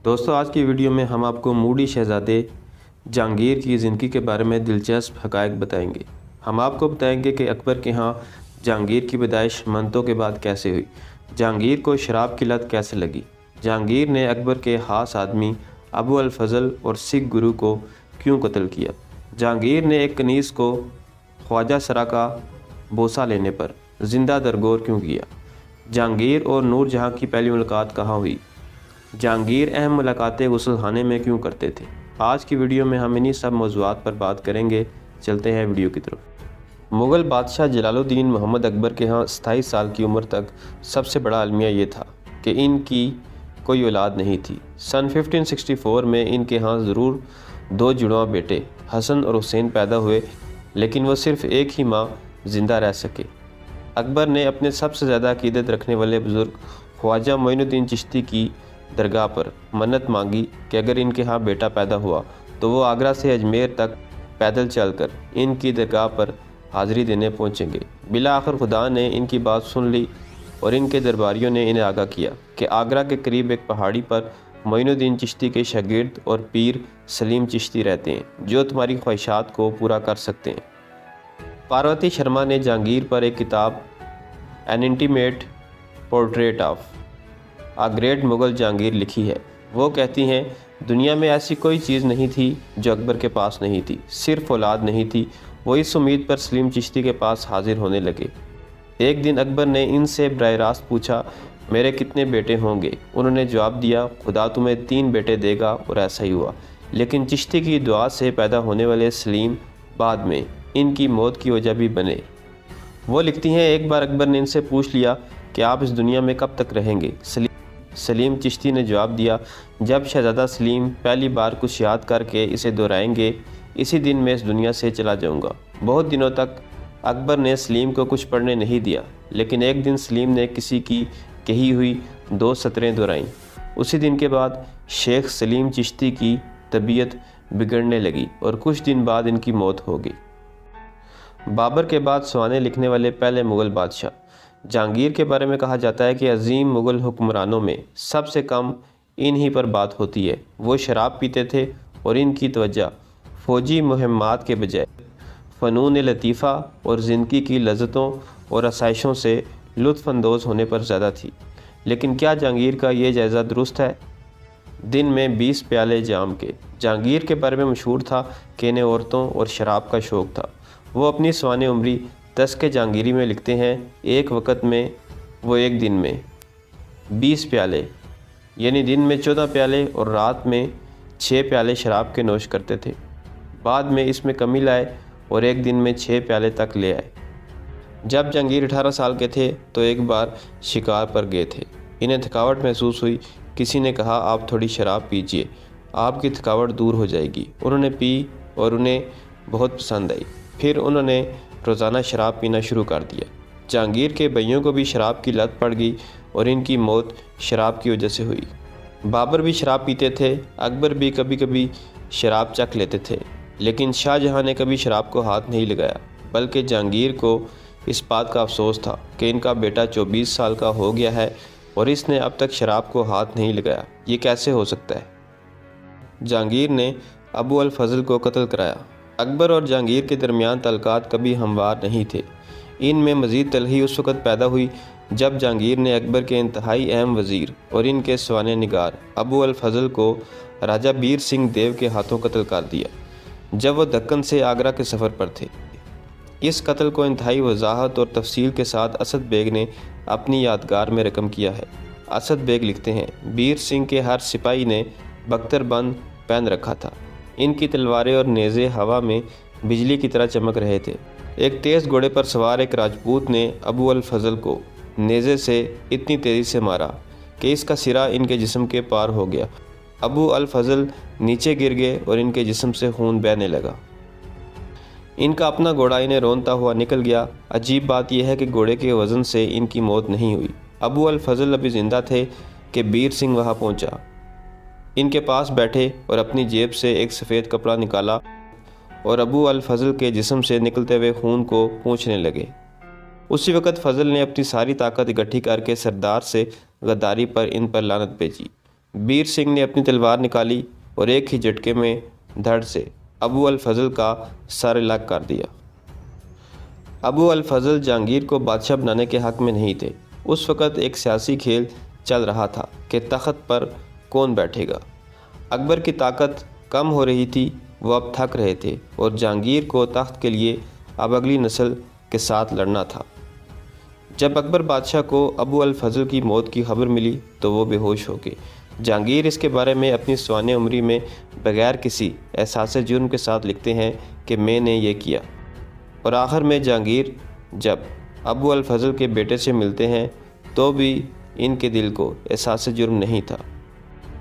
دوستو آج کی ویڈیو میں ہم آپ کو موڈی شہزادے جہانگیر کی زندگی کے بارے میں دلچسپ حقائق بتائیں گے۔ ہم آپ کو بتائیں گے کہ اکبر کے ہاں جہانگیر کی پیدائش منتوں کے بعد کیسے ہوئی، جہانگیر کو شراب کی لت کیسے لگی، جہانگیر نے اکبر کے خاص آدمی ابو الفضل اور سکھ گرو کو کیوں قتل کیا، جہانگیر نے ایک کنیز کو خواجہ سرا کا بوسہ لینے پر زندہ درگور کیوں کیا، جہانگیر اور نور جہاں کی پہلی ملاقات کہاں ہوئی، جہانگیر اہم ملاقاتیں غسل خانے میں کیوں کرتے تھے۔ آج کی ویڈیو میں ہم انہی سب موضوعات پر بات کریں گے۔ چلتے ہیں ویڈیو کی طرف۔ مغل بادشاہ جلال الدین محمد اکبر کے ہاں 27 سال کی عمر تک سب سے بڑا المیہ یہ تھا کہ ان کی کوئی اولاد نہیں تھی۔ سن 1564 میں ان کے ہاں ضرور 2 جڑواں بیٹے حسن اور حسین پیدا ہوئے، لیکن وہ صرف ایک ہی ماہ زندہ رہ سکے۔ اکبر نے اپنے سب سے زیادہ عقیدت رکھنے والے بزرگ خواجہ معین الدین چشتی کی درگاہ پر منت مانگی کہ اگر ان کے ہاں بیٹا پیدا ہوا تو وہ آگرہ سے اجمیر تک پیدل چل کر ان کی درگاہ پر حاضری دینے پہنچیں گے۔ بالآخر خدا نے ان کی بات سن لی اور ان کے درباریوں نے انہیں آگاہ کیا کہ آگرہ کے قریب ایک پہاڑی پر معین الدین چشتی کے شاگرد اور پیر سلیم چشتی رہتے ہیں جو تمہاری خواہشات کو پورا کر سکتے ہیں۔ پاروتی شرما نے جہانگیر پر ایک کتاب an intimate portrait of a great Mughal Jahangir لکھی ہے۔ وہ کہتی ہیں دنیا میں ایسی کوئی چیز نہیں تھی جو اکبر کے پاس نہیں تھی، صرف اولاد نہیں تھی۔ وہ اس امید پر سلیم چشتی کے پاس حاضر ہونے لگے۔ ایک دن اکبر نے ان سے براہ راست پوچھا میرے کتنے بیٹے ہوں گے؟ انہوں نے جواب دیا خدا تمہیں 3 بیٹے دے گا، اور ایسا ہی ہوا۔ لیکن چشتی کی دعا سے پیدا ہونے والے سلیم بعد میں ان کی موت کی وجہ بھی بنے۔ وہ لکھتی ہیں ایک بار اکبر نے ان سے پوچھ لیا کہ آپ اس دنیا میں کب تک رہیں گے؟ سلیم چشتی نے جواب دیا جب شہزادہ سلیم پہلی بار کچھ یاد کر کے اسے دہرائیں گے اسی دن میں اس دنیا سے چلا جاؤں گا۔ بہت دنوں تک اکبر نے سلیم کو کچھ پڑھنے نہیں دیا، لیکن ایک دن سلیم نے کسی کی کہی ہوئی 2 سطریں دہرائیں۔ اسی دن کے بعد شیخ سلیم چشتی کی طبیعت بگڑنے لگی اور کچھ دن بعد ان کی موت ہو گئی۔ بابر کے بعد سوانے لکھنے والے پہلے مغل بادشاہ جہانگیر کے بارے میں کہا جاتا ہے کہ عظیم مغل حکمرانوں میں سب سے کم انہی پر بات ہوتی ہے۔ وہ شراب پیتے تھے اور ان کی توجہ فوجی مہمات کے بجائے فنون لطیفہ اور زندگی کی لذتوں اور آسائشوں سے لطف اندوز ہونے پر زیادہ تھی۔ لیکن کیا جہانگیر کا یہ جائزہ درست ہے؟ دن میں 20 پیالے جام کے۔ جہانگیر کے بارے میں مشہور تھا کہ انہیں عورتوں اور شراب کا شوق تھا۔ وہ اپنی سوانح عمری تذکرہ جہانگیری میں لکھتے ہیں ایک وقت میں وہ ایک دن میں 20 پیالے یعنی دن میں 14 پیالے اور رات میں 6 پیالے شراب کے نوش کرتے تھے۔ بعد میں اس میں کمی لائے اور ایک دن میں 6 پیالے تک لے آئے۔ جب جہانگیر 18 سال کے تھے تو ایک بار شکار پر گئے تھے۔ انہیں تھکاوٹ محسوس ہوئی۔ کسی نے کہا آپ تھوڑی شراب پیجئے، آپ کی تھکاوٹ دور ہو جائے گی۔ انہوں نے پی اور انہیں بہت پسند آئی۔ پھر انہوں نے روزانہ شراب پینا شروع کر دیا۔ جہانگیر کے بھائیوں کو بھی شراب کی لت پڑ گئی اور ان کی موت شراب کی وجہ سے ہوئی۔ بابر بھی شراب پیتے تھے، اکبر بھی کبھی کبھی شراب چکھ لیتے تھے، لیکن شاہ جہاں نے کبھی شراب کو ہاتھ نہیں لگایا، بلکہ جہانگیر کو اس بات کا افسوس تھا کہ ان کا بیٹا 24 سال کا ہو گیا ہے اور اس نے اب تک شراب کو ہاتھ نہیں لگایا، یہ کیسے ہو سکتا ہے؟ جہانگیر نے ابو الفضل کو قتل کرایا۔ اکبر اور جہانگیر کے درمیان تعلقات کبھی ہموار نہیں تھے۔ ان میں مزید تلخی اس وقت پیدا ہوئی جب جہانگیر نے اکبر کے انتہائی اہم وزیر اور ان کے سوانح نگار ابو الفضل کو راجہ بیر سنگھ دیو کے ہاتھوں قتل کر دیا جب وہ دکن سے آگرہ کے سفر پر تھے۔ اس قتل کو انتہائی وضاحت اور تفصیل کے ساتھ اسد بیگ نے اپنی یادگار میں رقم کیا ہے۔ اسد بیگ لکھتے ہیں بیر سنگھ کے ہر سپاہی نے بختر بند پہن رکھا تھا۔ ان کی تلواریں اور نیزے ہوا میں بجلی کی طرح چمک رہے تھے۔ ایک تیز گھوڑے پر سوار ایک راجپوت نے ابو الفضل کو نیزے سے اتنی تیزی سے مارا کہ اس کا سرا ان کے جسم کے پار ہو گیا۔ ابو الفضل نیچے گر گئے اور ان کے جسم سے خون بہنے لگا۔ ان کا اپنا گھوڑا انہیں رونتا ہوا نکل گیا۔ عجیب بات یہ ہے کہ گھوڑے کے وزن سے ان کی موت نہیں ہوئی۔ ابو الفضل ابھی زندہ تھے کہ بیر سنگھ وہاں پہنچا، ان کے پاس بیٹھے اور اپنی جیب سے ایک سفید کپڑا نکالا اور ابو الفضل کے جسم سے نکلتے ہوئے خون کو پونچھنے لگے۔ اسی وقت فضل نے اپنی ساری طاقت اکٹھی کر کے سردار سے غداری پر ان پر لعنت بھیجی۔ بیر سنگھ نے اپنی تلوار نکالی اور ایک ہی جھٹکے میں دھڑ سے ابو الفضل کا سر الگ کر دیا۔ ابو الفضل جہانگیر کو بادشاہ بنانے کے حق میں نہیں تھے۔ اس وقت ایک سیاسی کھیل چل رہا تھا کہ تخت پر کون بیٹھے گا۔ اکبر کی طاقت کم ہو رہی تھی، وہ اب تھک رہے تھے اور جہانگیر کو تخت کے لیے اب اگلی نسل کے ساتھ لڑنا تھا۔ جب اکبر بادشاہ کو ابو الفضل کی موت کی خبر ملی تو وہ بے ہوش ہو گئے۔ جہانگیر اس کے بارے میں اپنی سوانح عمری میں بغیر کسی احساس جرم کے ساتھ لکھتے ہیں کہ میں نے یہ کیا، اور آخر میں جہانگیر جب ابو الفضل کے بیٹے سے ملتے ہیں تو بھی ان کے دل کو احساس جرم نہیں تھا۔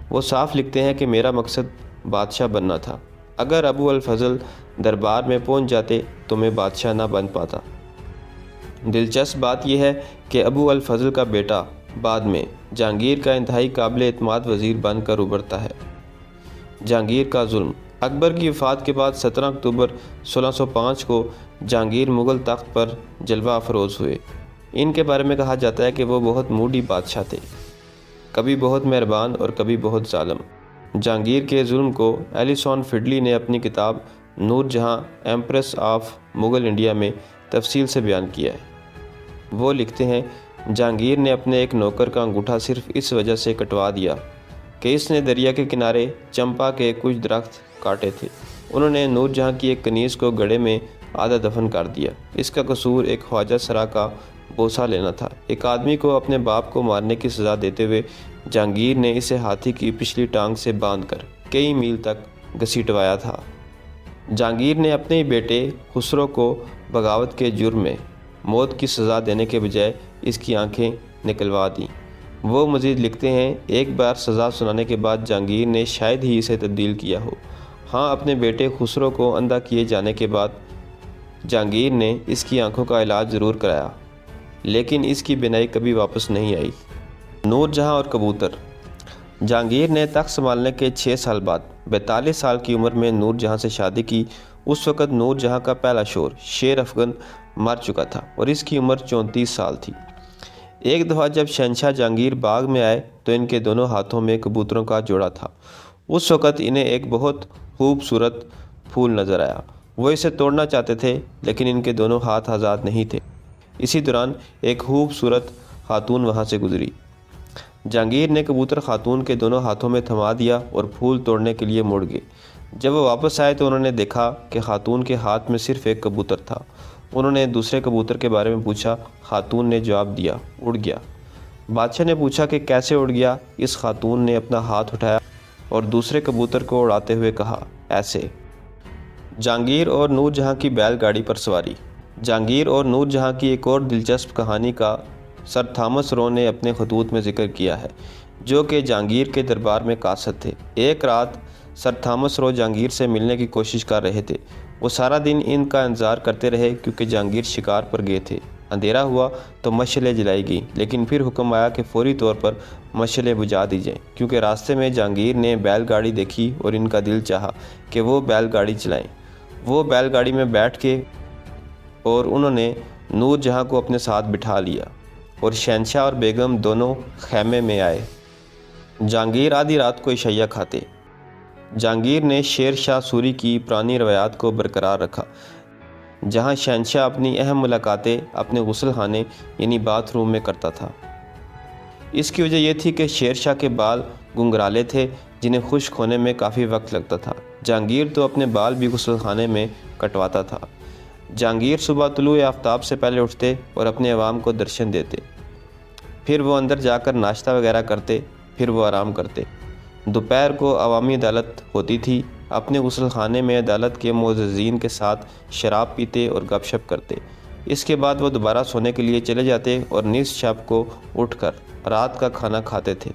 وہ صاف لکھتے ہیں کہ میرا مقصد بادشاہ بننا تھا، اگر ابو الفضل دربار میں پہنچ جاتے تو میں بادشاہ نہ بن پاتا۔ دلچسپ بات یہ ہے کہ ابو الفضل کا بیٹا بعد میں جہانگیر کا انتہائی قابل اعتماد وزیر بن کر ابھرتا ہے۔ جہانگیر کا ظلم۔ اکبر کی وفات کے بعد 17 اکتوبر 1605 کو جہانگیر مغل تخت پر جلوہ افروز ہوئے۔ ان کے بارے میں کہا جاتا ہے کہ وہ بہت موڈی بادشاہ تھے، کبھی بہت مہربان اور کبھی بہت ظالم۔ جہانگیر کے ظلم کو ایلیسون فڈلی نے اپنی کتاب نور جہاں ایمپریس آف مغل انڈیا میں تفصیل سے بیان کیا ہے۔ وہ لکھتے ہیں، جہانگیر نے اپنے ایک نوکر کا انگوٹھا صرف اس وجہ سے کٹوا دیا کہ اس نے دریا کے کنارے چمپا کے کچھ درخت کاٹے تھے۔ انہوں نے نور جہاں کی ایک کنیز کو گڑھے میں آدھا دفن کر دیا۔ اس کا قصور ایک خواجہ سرا کا بوسہ لینا تھا۔ ایک آدمی کو اپنے باپ کو مارنے کی سزا دیتے ہوئے جہانگیر نے اسے ہاتھی کی پچھلی ٹانگ سے باندھ کر کئی میل تک گھسیٹوایا تھا۔ جہانگیر نے اپنے ہی بیٹے خسرو کو بغاوت کے جرم میں موت کی سزا دینے کے بجائے اس کی آنکھیں نکلوا دیں۔ وہ مزید لکھتے ہیں، ایک بار سزا سنانے کے بعد جہانگیر نے شاید ہی اسے تبدیل کیا ہو۔ ہاں، اپنے بیٹے خسرو کو اندھا کیے جانے کے بعد جہانگیر نے اس کی آنکھوں کا علاج ضرور کرایا، لیکن اس کی بینائی کبھی واپس نہیں آئی۔ نور جہاں اور کبوتر۔ جہانگیر نے تخت سنبھالنے کے 6 سال بعد 42 سال کی عمر میں نور جہاں سے شادی کی۔ اس وقت نور جہاں کا پہلا شوہر شیر افغن مر چکا تھا اور اس کی عمر 34 سال تھی۔ ایک دفعہ جب شہنشاہ جہانگیر باغ میں آئے تو ان کے دونوں ہاتھوں میں کبوتروں کا جوڑا تھا۔ اس وقت انہیں ایک بہت خوبصورت پھول نظر آیا۔ وہ اسے توڑنا چاہتے تھے لیکن ان کے دونوں ہاتھ آزاد نہیں تھے۔ اسی دوران ایک خوبصورت خاتون وہاں سے گزری۔ جہانگیر نے کبوتر خاتون کے دونوں ہاتھوں میں تھما دیا اور پھول توڑنے کے لیے مڑ گئے۔ جب وہ واپس آئے تو انہوں نے دیکھا کہ خاتون کے ہاتھ میں صرف ایک کبوتر تھا۔ انہوں نے دوسرے کبوتر کے بارے میں پوچھا۔ خاتون نے جواب دیا، اڑ گیا۔ بادشاہ نے پوچھا کہ کیسے اڑ گیا؟ اس خاتون نے اپنا ہاتھ اٹھایا اور دوسرے کبوتر کو اڑاتے ہوئے کہا، ایسے۔ جہانگیر اور نور جہاں کی بیل گاڑی پر سواری۔ جہانگیر اور نور جہاں کی ایک اور دلچسپ کہانی کا سر تھامس رو نے اپنے خطوط میں ذکر کیا ہے، جو کہ جہانگیر کے دربار میں قاصد تھے۔ ایک رات سر تھامس رو جہانگیر سے ملنے کی کوشش کر رہے تھے۔ وہ سارا دن ان کا انتظار کرتے رہے کیونکہ جہانگیر شکار پر گئے تھے۔ اندھیرا ہوا تو مشعلیں جلائی گئیں، لیکن پھر حکم آیا کہ فوری طور پر مشعلیں بجھا دی جائیں، کیونکہ راستے میں جہانگیر نے بیل گاڑی دیکھی اور ان کا دل چاہا کہ وہ بیل گاڑی چلائیں۔ وہ بیل گاڑی میں بیٹھ کے اور انہوں نے نور جہاں کو اپنے ساتھ بٹھا لیا اور شہنشاہ اور بیگم دونوں خیمے میں آئے۔ جہانگیر آدھی رات کو عشیہ کھاتے۔ جہانگیر نے شیر شاہ سوری کی پرانی روایات کو برقرار رکھا، جہاں شہنشاہ اپنی اہم ملاقاتیں اپنے غسل خانے یعنی باتھ روم میں کرتا تھا۔ اس کی وجہ یہ تھی کہ شیر شاہ کے بال گنگرالے تھے جنہیں خشک ہونے میں کافی وقت لگتا تھا۔ جہانگیر تو اپنے بال بھی غسل خانے میں کٹواتا تھا۔ جہانگیر صبح طلوع آفتاب سے پہلے اٹھتے اور اپنے عوام کو درشن دیتے، پھر وہ اندر جا کر ناشتہ وغیرہ کرتے، پھر وہ آرام کرتے۔ دوپہر کو عوامی عدالت ہوتی تھی۔ اپنے غسل خانے میں عدالت کے معززین کے ساتھ شراب پیتے اور گپ شپ کرتے۔ اس کے بعد وہ دوبارہ سونے کے لیے چلے جاتے اور نصف شب کو اٹھ کر رات کا کھانا کھاتے تھے۔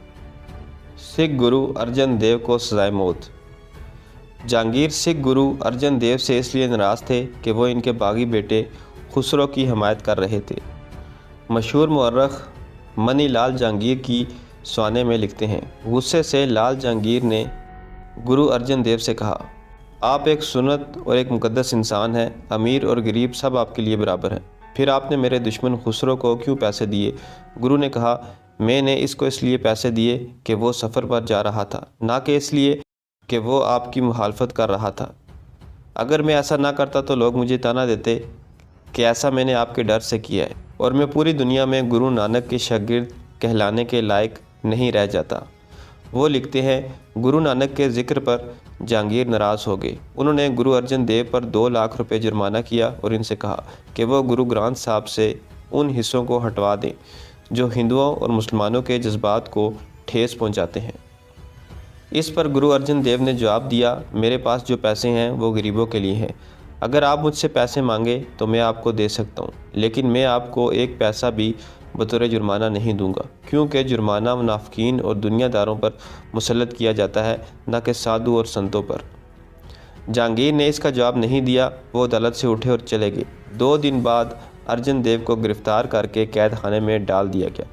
سکھ گرو ارجن دیو کو سزائے موت۔ جہانگیر سکھ گرو ارجن دیو سے اس لیے ناراض تھے کہ وہ ان کے باغی بیٹے خسرو کی حمایت کر رہے تھے۔ مشہور مورخ منی لال جہانگیر کی سوانح میں لکھتے ہیں، غصے سے لال جہانگیر نے گرو ارجن دیو سے کہا، آپ ایک سنت اور ایک مقدس انسان ہیں، امیر اور غریب سب آپ کے لیے برابر ہیں، پھر آپ نے میرے دشمن خسرو کو کیوں پیسے دیے؟ گرو نے کہا، میں نے اس کو اس لیے پیسے دیے کہ وہ سفر پر جا رہا تھا، نہ کہ اس لیے کہ وہ آپ کی مخالفت کر رہا تھا۔ اگر میں ایسا نہ کرتا تو لوگ مجھے طعنہ دیتے کہ ایسا میں نے آپ کے ڈر سے کیا ہے، اور میں پوری دنیا میں گرو نانک کے شاگرد کہلانے کے لائق نہیں رہ جاتا۔ وہ لکھتے ہیں، گرو نانک کے ذکر پر جہانگیر ناراض ہو گئے۔ انہوں نے گرو ارجن دیو پر 2 لاکھ روپے جرمانہ کیا اور ان سے کہا کہ وہ گرو گرانتھ صاحب سے ان حصوں کو ہٹوا دیں جو ہندوؤں اور مسلمانوں کے جذبات کو ٹھیس پہنچاتے ہیں۔ اس پر گرو ارجن دیو نے جواب دیا، میرے پاس جو پیسے ہیں وہ غریبوں کے لیے ہیں۔ اگر آپ مجھ سے پیسے مانگے تو میں آپ کو دے سکتا ہوں، لیکن میں آپ کو ایک پیسہ بھی بطور جرمانہ نہیں دوں گا، کیونکہ جرمانہ منافقین اور دنیا داروں پر مسلط کیا جاتا ہے، نہ کہ سادھو اور سنتوں پر۔ جہانگیر نے اس کا جواب نہیں دیا، وہ عدالت سے اٹھے اور چلے گئے۔ 2 دن بعد ارجن دیو کو گرفتار کر کے قید خانے میں ڈال دیا گیا۔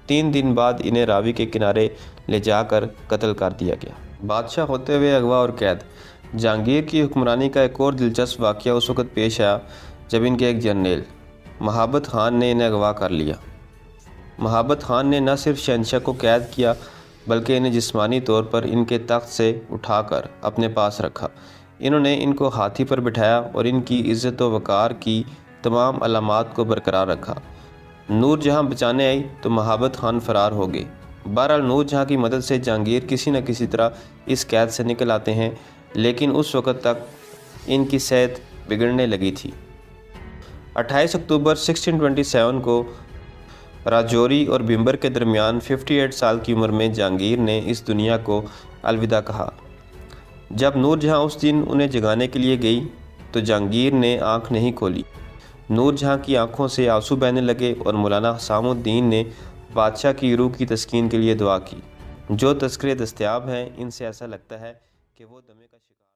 3 دن بعد انہیں راوی کے کنارے لے جا کر قتل کر دیا گیا۔ بادشاہ ہوتے ہوئے اغوا اور قید۔ جہانگیر کی حکمرانی کا ایک اور دلچسپ واقعہ اس وقت پیش آیا جب ان کے ایک جرنیل مہابت خان نے انہیں اغوا کر لیا۔ مہابت خان نے نہ صرف شہنشاہ کو قید کیا بلکہ انہیں جسمانی طور پر ان کے تخت سے اٹھا کر اپنے پاس رکھا۔ انہوں نے ان کو ہاتھی پر بٹھایا اور ان کی عزت و وقار کی تمام علامات کو برقرار رکھا۔ نور جہاں بچانے آئی تو مہابت خان فرار ہو گئے۔ بہرحال نور جہاں کی مدد سے جہانگیر کسی نہ کسی طرح اس قید سے نکل آتے ہیں، لیکن اس وقت تک ان کی صحت بگڑنے لگی تھی۔ 28 اکتوبر 1627 کو راجوری اور بھمبر کے درمیان 58 سال کی عمر میں جہانگیر نے اس دنیا کو الوداع کہا۔ جب نور جہاں اس دن انہیں جگانے کے لیے گئی تو جہانگیر نے آنکھ نہیں کھولی۔ نور جہاں کی آنکھوں سے آنسو بہنے لگے اور مولانا حسام الدین نے بادشاہ کی روح کی تسکین کے لیے دعا کی۔ جو تذکرے دستیاب ہیں ان سے ایسا لگتا ہے کہ وہ دمے کا شکار